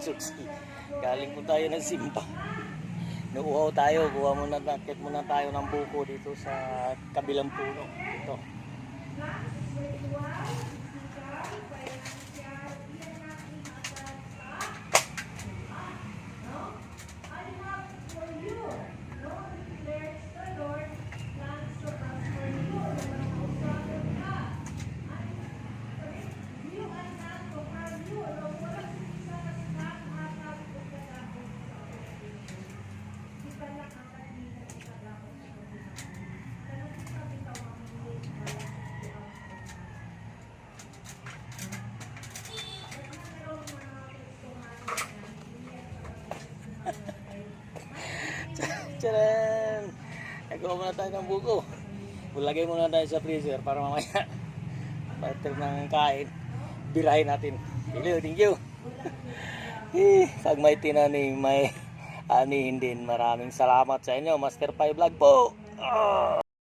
Suksi. Galing po tayo ng simba. Nauuhaw tayo. Nakit muna tayo ng buko dito sa kabilang puno. Ito. Tcharan! Nagawa muna tayo ng buko. Lagay muna tayo sa freezer para mamaya pagdating ng kain, birahin natin. Thank you. Pag may tinanim, may anihin din. Maraming salamat sa inyo. Master Pai Vlog po.